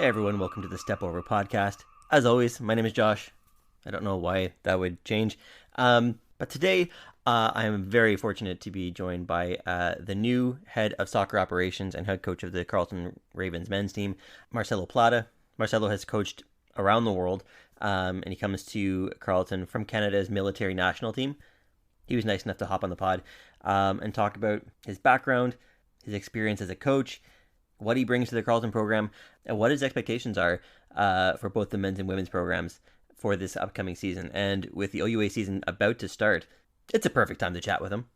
everyone, welcome to the Step Over podcast. As always, my name is Josh. I don't know why that would change. But today, I am very fortunate to be joined by the new head of soccer operations and head coach of the Carleton Ravens men's team, Marcelo Plada. Marcelo has coached around the world, and he comes to Carleton from Canada's military national team. He was nice enough to hop on the pod and talk about his background, his experience as a coach, what he brings to the Carleton program, and what his expectations are for both the men's and women's programs for this upcoming season. And with the OUA season about to start, it's a perfect time to chat with him.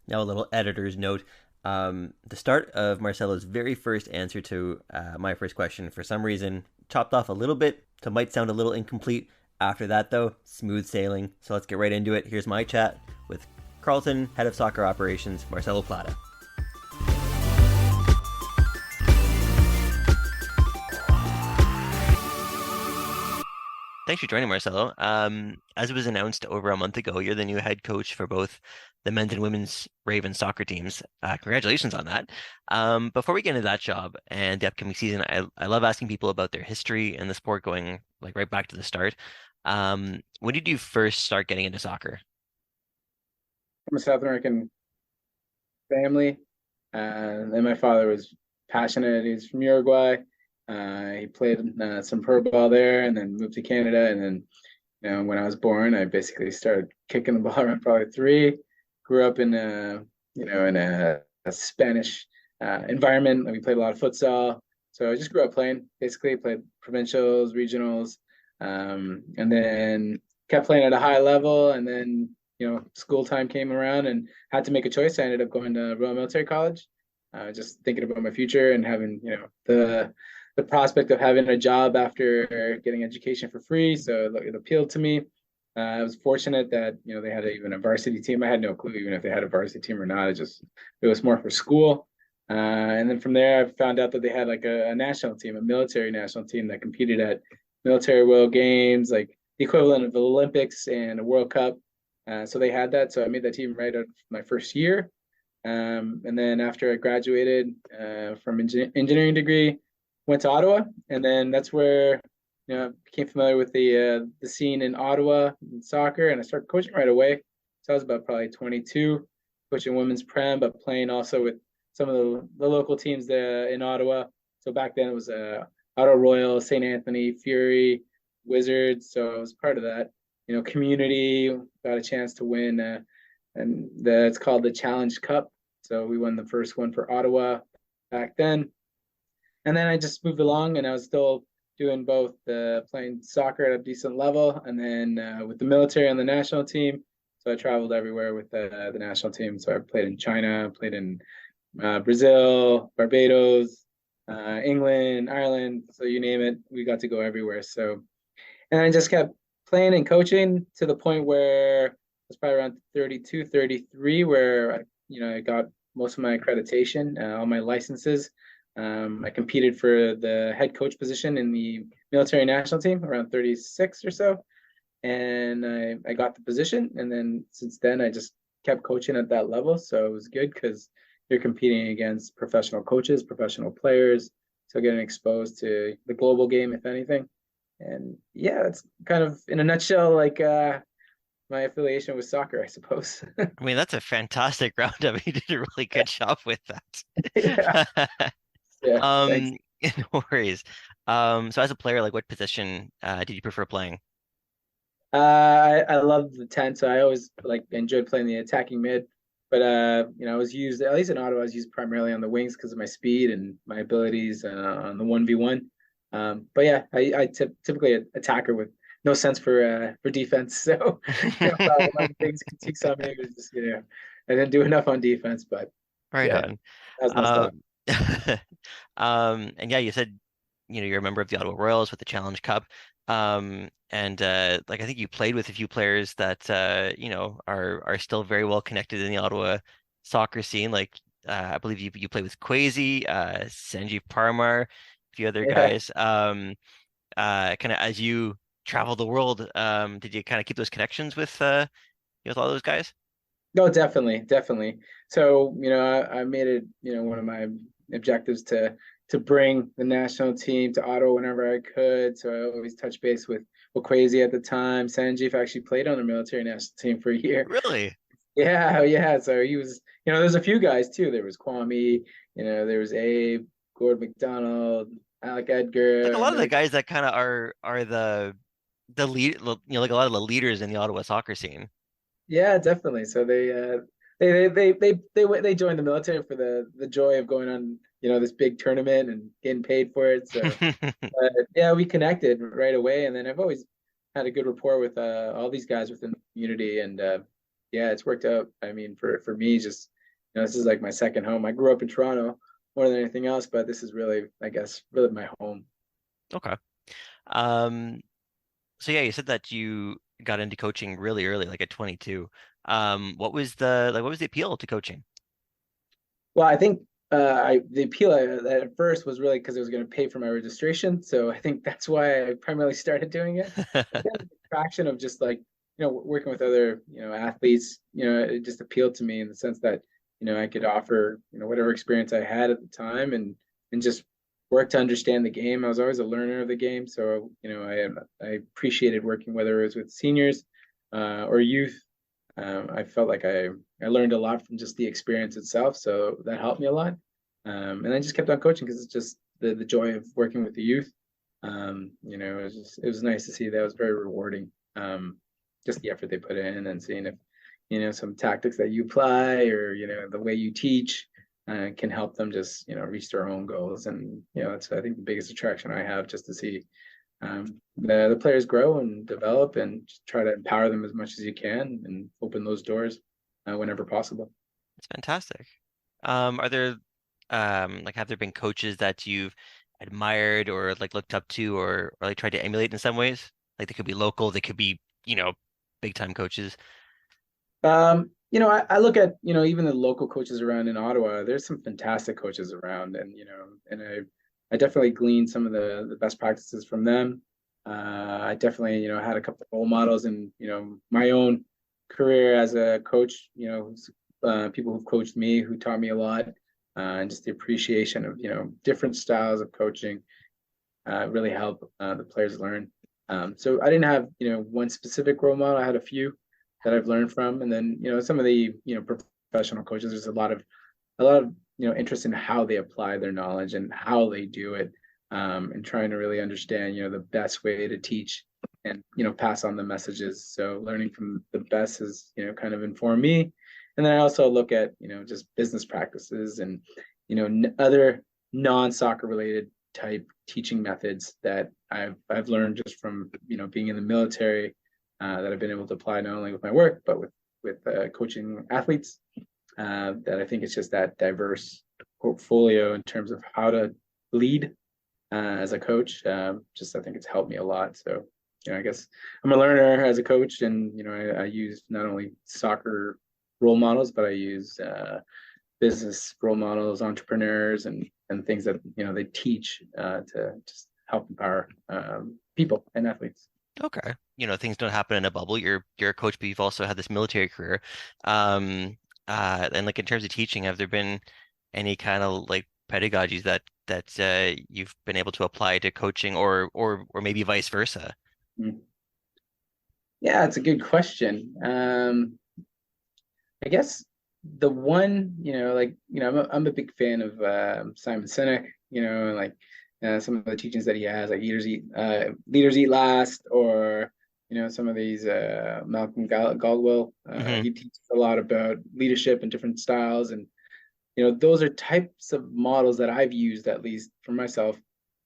Now, a little editor's note. The start of Marcelo's very first answer to my first question, for some reason, chopped off a little bit, so might sound a little incomplete. After that, though, smooth sailing. So let's get right into it. Here's my chat with Carleton Head of Soccer Operations, Marcelo Plada. Thanks for joining, Marcelo. As it was announced over a month ago, you're the new head coach for both the men's and women's Ravens soccer teams. Congratulations on that. Before we get into that job and the upcoming season, I love asking people about their history and the sport going like right back to the start. When did you first start getting into soccer? From a South American family, and my father was passionate. He's from Uruguay. He played some pro ball there, and then moved to Canada. And then, when I was born, I basically started kicking the ball around probably three. Grew up in a Spanish environment. We played a lot of futsal, so I just grew up playing. Basically, played provincials, regionals, and then kept playing at a high level. And then school time came around and had to make a choice. I ended up going to Royal Military College, just thinking about my future and having, the prospect of having a job after getting education for free. So it appealed to me. I was fortunate that, they had even a varsity team. I had no clue even if they had a varsity team or not. It was more for school. And then from there, I found out that they had like a national team, a military national team that competed at military world games, like the equivalent of the Olympics and a World Cup. So they had that. So I made that team right out of my first year. And then after I graduated from engineering degree, went to Ottawa. And then that's where became familiar with the scene in Ottawa in soccer. And I started coaching right away. So I was about probably 22, coaching women's prem, but playing also with some of the local teams there in Ottawa. So back then it was Ottawa Royal, St. Anthony, Fury, Wizards. So I was part of that. Community, got a chance to win, and it's called the Challenge Cup. So we won the first one for Ottawa back then. And then I just moved along, and I was still doing both playing soccer at a decent level, and then with the military on the national team. So I traveled everywhere with the national team. So I played in China, played in Brazil, Barbados, England, Ireland. So you name it, we got to go everywhere. So, and I just kept playing and coaching to the point where it was probably around 32, 33, where I got most of my accreditation, all my licenses. I competed for the head coach position in the military national team around 36 or so, and I got the position. And then since then, I just kept coaching at that level. So it was good because you're competing against professional coaches, professional players, so getting exposed to the global game, if anything. And yeah, that's kind of in a nutshell, like my affiliation with soccer, I suppose. I mean, that's a fantastic roundup. You did a really good job with Yeah, that. yeah, thanks. Um, no worries. So as a player, like what position did you prefer playing? I love the 10, so I always like enjoyed playing the attacking mid. But I was used, at least in Ottawa, I was used primarily on the wings because of my speed and my abilities on the 1v1. But yeah, I typically an attacker with no sense for defense. So a lot of things critiques on me was just I didn't do enough on defense. But Right yeah, on. that's my stuff. Um, and yeah, you said, you're a member of the Ottawa Royals with the Challenge Cup. And like I think you played with a few players that are still very well connected in the Ottawa soccer scene. Like I believe you played with Kwesi, Sanjeev Parmar, a few other Yeah. guys. Kind of as you travel the world, did you kind of keep those connections with all those guys? No, definitely, definitely. So, I made it, one of my objectives to to bring the national team to Ottawa whenever I could. So I always touch base with Kwesi at the time. Sanjeev actually played on the military national team for a year. Really? Yeah, yeah. So he was, there's a few guys too. There was Kwame, there was Abe, Gord McDonald, Alec Like a Edgar, lot and of there the were, guys that kind of are the lead, like a lot of the leaders in the Ottawa soccer scene. yeah, definitely. So they joined the military for the joy of going on, this big tournament and getting paid for it. So yeah, we connected right away, and then I've always had a good rapport with all these guys within the community, and yeah, it's worked out. I mean, for me, just this is like my second home. I grew up in Toronto more than anything else, but this is really, I guess, really my home. Okay. Um, so yeah, you said that you got into coaching really early, like at 22. What was the appeal to coaching? Well, I think the appeal at first was really because it was going to pay for my registration, so I think that's why I primarily started doing it. But then the attraction of just like working with other athletes, it just appealed to me in the sense that I could offer whatever experience I had at the time and just work to understand the game. I was always a learner of the game, so I appreciated working whether it was with seniors or youth. I felt like I learned a lot from just the experience itself, so that helped me a lot. And I just kept on coaching because it's just the joy of working with the youth. It was nice to see that. It was very rewarding. Just the effort they put in and seeing if some tactics that you apply or the way you teach can help them just reach their own goals. And that's I think the biggest attraction I have, just to see the players grow and develop and just try to empower them as much as you can and open those doors whenever possible. It's fantastic. Are there like have there been coaches that you've admired or like looked up to or like tried to emulate in some ways? Like they could be local, they could be, big time coaches. I look at, even the local coaches around in Ottawa, there's some fantastic coaches around and I definitely gleaned some of the best practices from them. I definitely, had a couple of role models in, my own career as a coach, people who've coached me, who taught me a lot, and just the appreciation of, different styles of coaching really help the players learn. So I didn't have, one specific role model. I had a few that I've learned from, and then some of the professional coaches. There's a lot of interest in how they apply their knowledge and how they do it, and trying to really understand the best way to teach and pass on the messages. So learning from the best has kind of informed me, and then I also look at just business practices and other non-soccer related type teaching methods that I've learned just from being in the military, that I've been able to apply not only with my work but with coaching athletes. That I think it's just that diverse portfolio in terms of how to lead as a coach. Just I think it's helped me a lot. So I guess I'm a learner as a coach, and I use not only soccer role models, but I use business role models, entrepreneurs, and things that they teach to just help empower people and athletes. Okay. Things don't happen in a bubble. You're a coach, but you've also had this military career. Um, and like in terms of teaching, have there been any kind of like pedagogies that you've been able to apply to coaching or maybe vice versa? Mm. Yeah, it's a good question. I guess the one, I'm a big fan of Simon Sinek, and like some of the teachings that he has, like leaders eat last, or some of these Malcolm Gladwell. Hmm. He teaches a lot about leadership and different styles, and those are types of models that I've used at least for myself,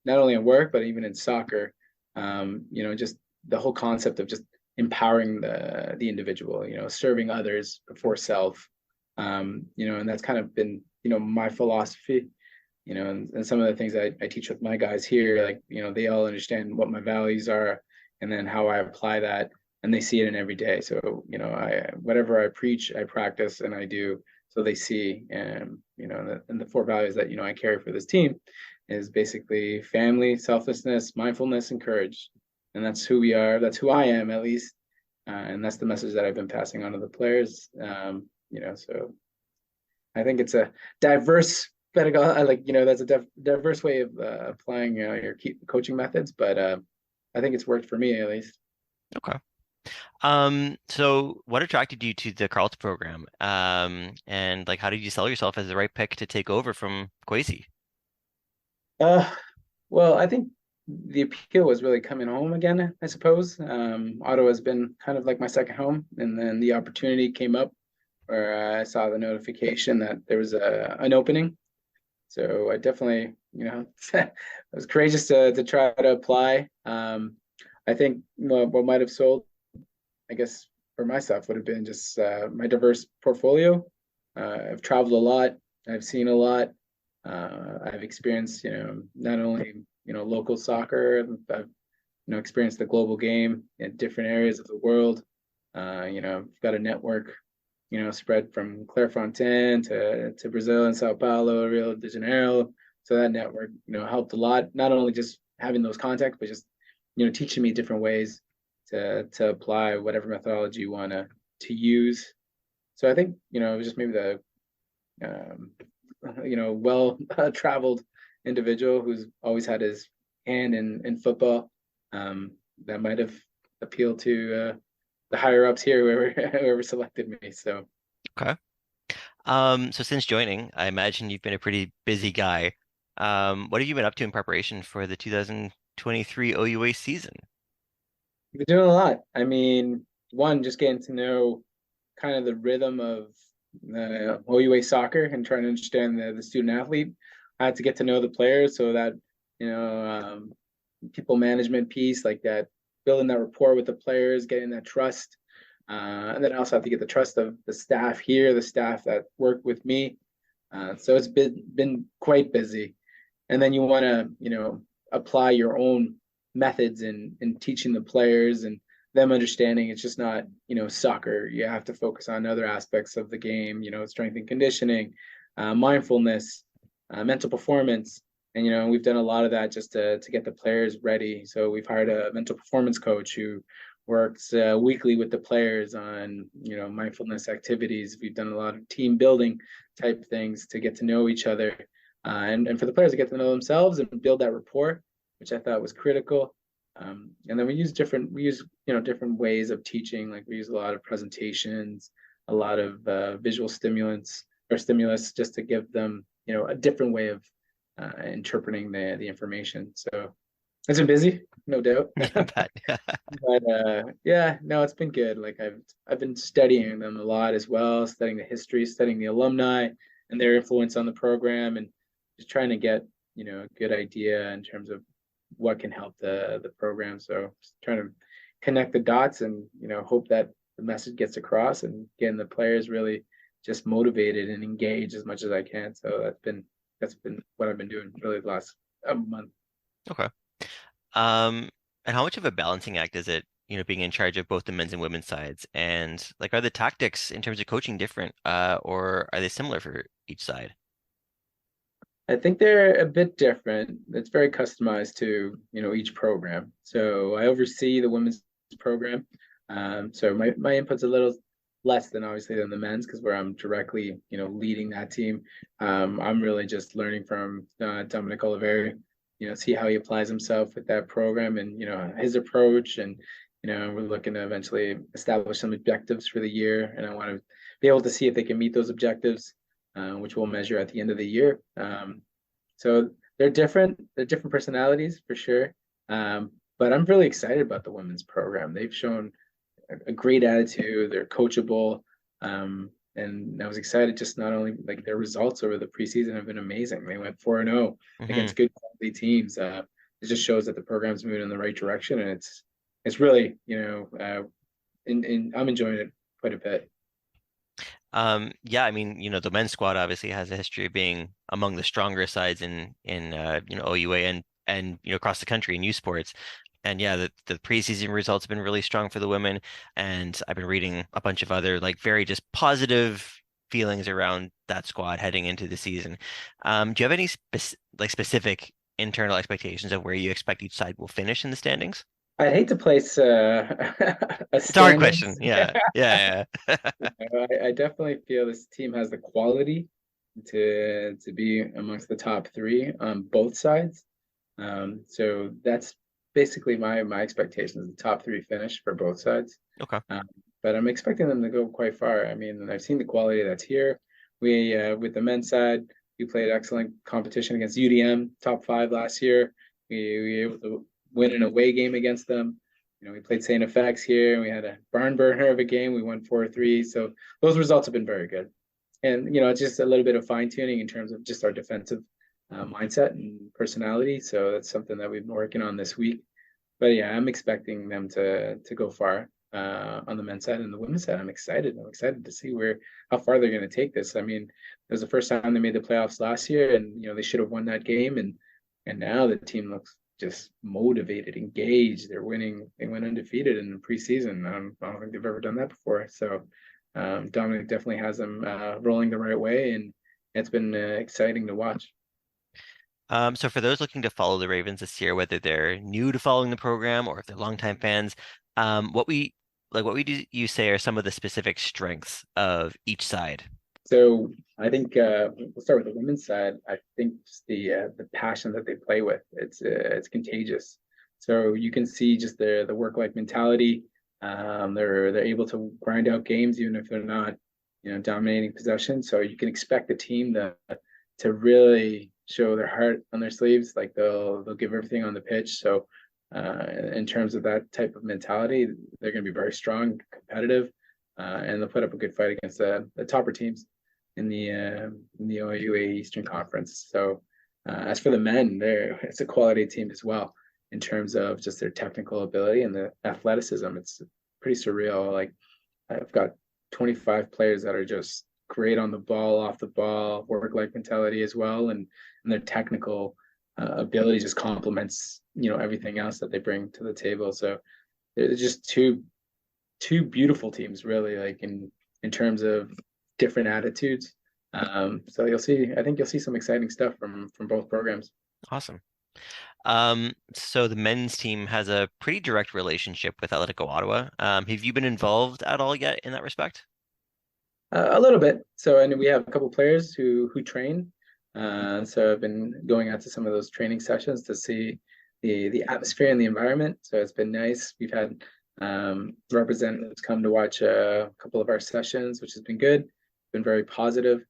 not only in work but even in soccer. Just the whole concept of just empowering the individual, serving others before self. And that's kind of been, my philosophy, and some of the things I teach with my guys here, like, they all understand what my values are and then how I apply that, and they see it in every day. So, whatever I preach, I practice and I do, so they see. And and the four values that I carry for this team is basically family, selflessness, mindfulness, and courage. And that's who we are. That's who I am, at least. And that's the message that I've been passing on to the players. So I think it's a diverse pedagogy, like, that's a diverse way of applying your coaching methods, but I think it's worked for me at least. Okay. So what attracted you to the Carleton program? And like, how did you sell yourself as the right pick to take over from Kwesi? Uh, well, I think the appeal was really coming home again, I suppose. Ottawa's been kind of like my second home, and then the opportunity came up where I saw the notification that there was an opening. So I definitely, I was courageous to try to apply. I think what might have sold, I guess, for myself would have been just my diverse portfolio. I've traveled a lot. I've seen a lot. I've experienced, not only, local soccer, I've, experienced the global game in different areas of the world. I've got a network, spread from Clairefontaine to Brazil and Sao Paulo, Rio de Janeiro. So that network, helped a lot, not only just having those contacts, but just, teaching me different ways to apply whatever methodology you want to use. So I think, it was just maybe the um, well traveled individual who's always had his hand in football, um, that might have appealed to the higher ups here, whoever selected me. So Okay. So since joining, I imagine you've been a pretty busy guy. What have you been up to in preparation for the 2023 OUA season? we've been doing a lot. I mean, one, just getting to know kind of the rhythm of OUA soccer and trying to understand the student athlete. I had to get to know the players so that, you know, um, people management piece, like that, building that rapport with the players, getting that trust. And then I also have to get the trust of the staff here, the staff that work with me. So it's been quite busy. And then you want to, apply your own methods in teaching the players and them understanding it's just not, soccer. You have to focus on other aspects of the game, strength and conditioning, mindfulness, mental performance. And, we've done a lot of that just to get the players ready. So we've hired a mental performance coach who works weekly with the players on, mindfulness activities. We've done a lot of team building type things to get to know each other, and for the players to get to know themselves and build that rapport, which I thought was critical. And then we use different ways of teaching. Like we use a lot of presentations, a lot of visual stimulants or stimulus, just to give them, a different way of interpreting the information. So it's been busy, no doubt. Yeah, but But yeah, no, it's been good. Like I've been studying them a lot as well, studying the history, studying the alumni and their influence on the program, and just trying to get, a good idea in terms of what can help the program. So just trying to connect the dots and, hope that the message gets across and getting the players really just motivated and engaged as much as I can. So that's been what I've been doing really the last month. okay. Um, and how much of a balancing act is it, being in charge of both the men's and women's sides? And like, are the tactics in terms of coaching different, or are they similar for each side? I think they're a bit different. It's very customized to, each program. So I oversee the women's program. So my input's a little less than obviously than the men's because where I'm directly, leading that team. I'm really just learning from Dominic Oliveri, see how he applies himself with that program and, his approach. And, we're looking to eventually establish some objectives for the year. And I want to be able to see if they can meet those objectives, which we'll measure at the end of the year. So they're different. They're different personalities for sure. But I'm really excited about the women's program. They've shown a great attitude. They're coachable. And I was excited just not only like their results over the preseason have been amazing. They went 4-0 Hmm. against good quality teams. It just shows that the program's moving in the right direction, and it's really, I'm enjoying it quite a bit. Yeah, I mean, the men's squad obviously has a history of being among the stronger sides in OUA and across the country in youth sports. And yeah, the preseason results have been really strong for the women. And I've been reading a bunch of other like very just positive feelings around that squad heading into the season. Do you have any specific internal expectations of where you expect each side will finish in the standings? I'd hate to place a It's a hard question. standings. Yeah, yeah, yeah. I definitely feel this team has the quality. to be amongst the top three on both sides. So that's basically my expectations, the top three finish for both sides. Okay. Um, but I'm expecting them to go quite far. I mean, I've seen the quality that's here. We with the men's side, we played excellent competition against UDM, top five last year. We were able to win an away game against them. We played St. FX here. We had a barn burner of a game. We won 4-3. So those results have been very good. And it's just a little bit of fine tuning in terms of just our defensive mindset and personality. So that's something that we've been working on this week. But yeah, I'm expecting them to go far on the men's side and the women's side. I'm excited. I'm excited to see how far they're going to take this. I mean, it was the first time they made the playoffs last year, and they should have won that game. And now the team looks just motivated, engaged. They're winning. They went undefeated in the preseason. I don't think they've ever done that before. So Dominic definitely has them rolling the right way, and it's been exciting to watch. So for those looking to follow the Ravens this year, whether they're new to following the program or if they're longtime fans, what we do you say are some of the specific strengths of each side? So I think we'll start with the women's side. I think just the passion that they play with, it's contagious. So you can see just the work life mentality. They're able to grind out games even if they're not dominating possession. So you can expect the team to really show their heart on their sleeves. Like they'll give everything on the pitch. So in terms of that type of mentality, they're going to be very strong, competitive, and they'll put up a good fight against the topper teams in the OUA Eastern Conference. So as for the men, it's a quality team as well in terms of just their technical ability and the athleticism. It's pretty surreal. Like I've got 25 players that are just great on the ball, off the ball, work life mentality as well, and their technical ability just complements everything else that they bring to the table. So they're just two beautiful teams, really, like in terms of different attitudes. So I think you'll see some exciting stuff from both programs. Awesome. So the men's team has a pretty direct relationship with Atletico Ottawa. Have you been involved at all yet in that respect? A little bit. So, and we have a couple players who train. So I've been going out to some of those training sessions to see the atmosphere and the environment. So it's been nice. We've had representatives come to watch a couple of our sessions, which has been good. Been very positive.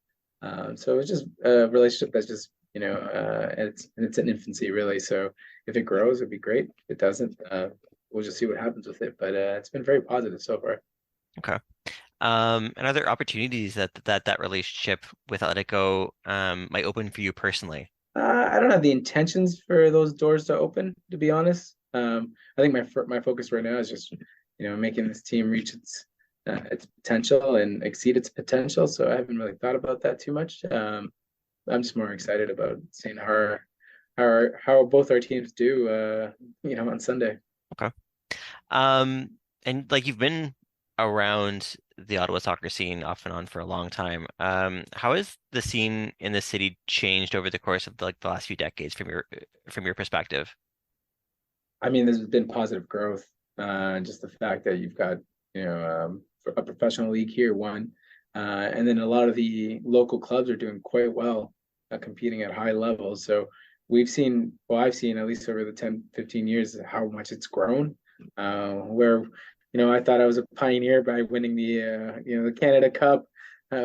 So it's just a relationship that's just it's in infancy really. So if it grows, it'd be great. If it doesn't, we'll just see what happens with it. But it's been very positive so far. Okay. And are there opportunities that relationship with Atletico might open for you personally? I don't have the intentions for those doors to open, to be honest. I think my focus right now is just making this team reach its potential and exceed its potential. So I haven't really thought about that too much. I'm just more excited about seeing how both our teams do, on Sunday. Okay. Um, and like you've been around the Ottawa soccer scene off and on for a long time. How has the scene in the city changed over the course of the last few decades from your perspective? I mean, there's been positive growth. Just the fact that you've got a professional league here, one, and then a lot of the local clubs are doing quite well, competing at high levels. So I've seen at least over the 10, 15 years how much it's grown. Where I thought I was a pioneer by winning the Canada Cup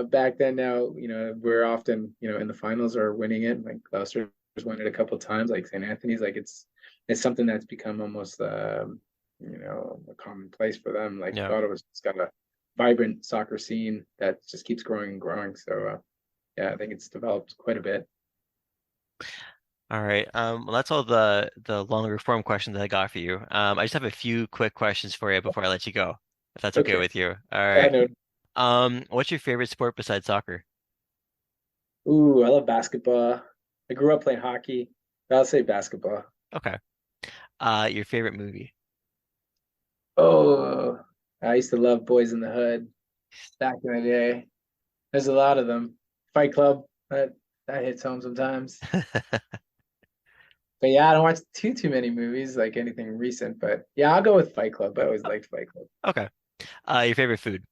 back then. Now we're often in the finals or winning it. Like Gloucester's won it a couple of times. Like St. Anthony's, like it's something that's become almost a commonplace for them. Like Yeah. Ottawa's got a vibrant soccer scene that just keeps growing and growing. So yeah, I think it's developed quite a bit. All right. Well, that's all the longer form questions that I got for you. I just have a few quick questions for you before I let you go, if that's okay Okay. with you. All Yeah, right. no. What's your favorite sport besides soccer? Ooh, I love basketball. I grew up playing hockey. I'll say basketball. Okay. Your favorite movie? Oh, I used to love Boys in the Hood back in the day. There's a lot of them. Fight Club, that hits home sometimes. But yeah, I don't watch too many movies, like anything recent. But yeah, I'll go with Fight Club. I always liked Fight Club. Okay. Your favorite food?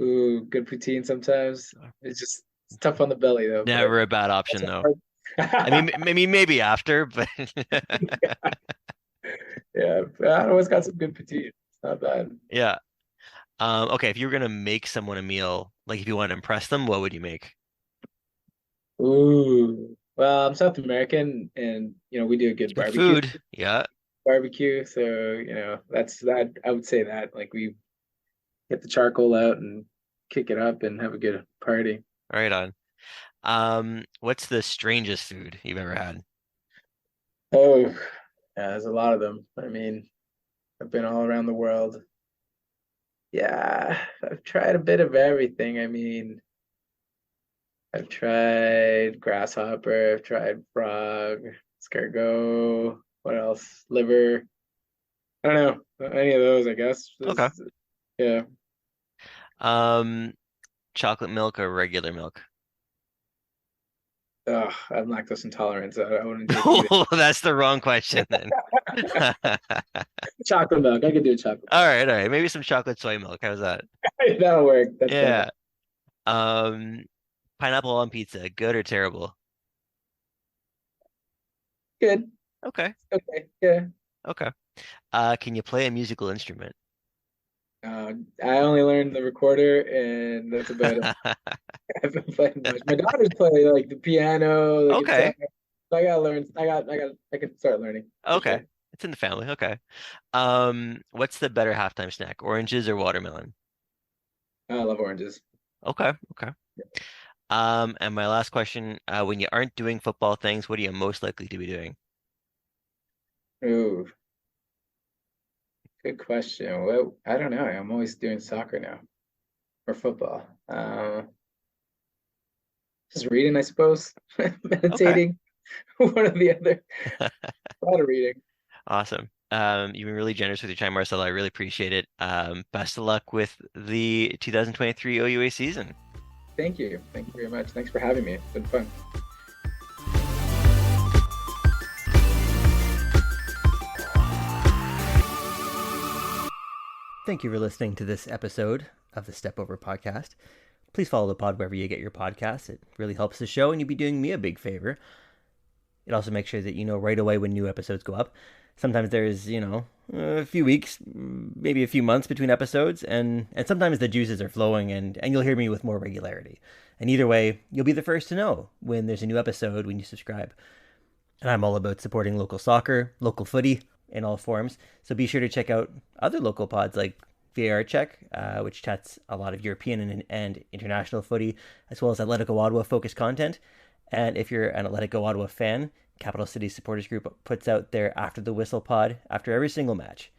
Ooh, good poutine sometimes. It's just It's tough on the belly though, but Never a bad that's option a though. I hard. mean, maybe after, but Yeah, I always got some good petite. It's not bad. yeah. Okay, if you were gonna make someone a meal, like if you want to impress them, what would you make? Ooh. Well, I'm South American and we do a It's good good barbecue. food. Yeah, So, that's that I would say that like we get the charcoal out and kick it up and have a good party. right on. What's the strangest food you've ever had? Oh, yeah, there's a lot of them. I mean, I've been all around the world. Yeah, I've tried a bit of everything. I mean, I've tried grasshopper, I've tried frog, escargot, what else? Liver. I don't know. Any of those, I guess. Okay. Yeah. Um, Chocolate milk or regular milk? Ugh, I'm lactose intolerant, so I wouldn't take either. Oh, that's the wrong question then. All Chocolate milk. I could do chocolate right, all right. Maybe some chocolate soy milk. How's that? milk. That'll work. That's better. Yeah. Um, Pineapple on pizza, good or terrible? Good. Okay. Okay. Yeah. Okay. Can you play a musical instrument? I only learned the recorder, and that's about it. I haven't played much. My daughters play like the piano, the guitar. Okay. So I gotta learn. I can start learning for Okay. sure. It's in the family. Okay. What's the better halftime snack? Oranges or watermelon? I love oranges. Okay. Okay. And my last question, when you aren't doing football things, what are you most likely to be doing? Ooh, good question. Well, I don't know. I'm always doing soccer now or football. Just reading, I suppose. Okay. Meditating, one or the other. A lot of reading. Awesome. You've been really generous with your time, Marcelo. I really appreciate it. Best of luck with the 2023 OUA season. Thank you. Thank you very much. Thanks for having me. It's been fun. Thank you for listening to this episode of the Step Over podcast. Please follow the pod wherever you get your podcasts. It really helps the show, and you'd be doing me a big favor. It also makes sure that you know right away when new episodes go up. Sometimes there's, a few weeks, maybe a few months between episodes, and sometimes the juices are flowing, and you'll hear me with more regularity. And either way, you'll be the first to know when there's a new episode when you subscribe. And I'm all about supporting local soccer, local footy in all forms. So be sure to check out other local pods like VAR Check, which chats a lot of European and international footy, as well as Atletico Ottawa focused content. And if you're an Atletico Ottawa fan, Capital City Supporters Group puts out their After the Whistle pod after every single match.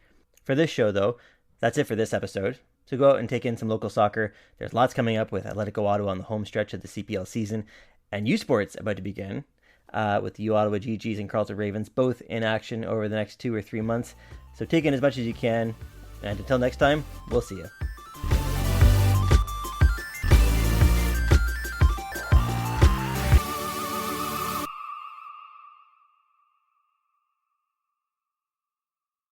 For this show, though, that's it for this episode. So go out and take in some local soccer. There's lots coming up with Atletico Ottawa on the home stretch of the CPL season, and U Sports about to begin with the U Ottawa GGs and Carleton Ravens both in action over the next 2 or 3 months. So take in as much as you can, and until next time, we'll see you.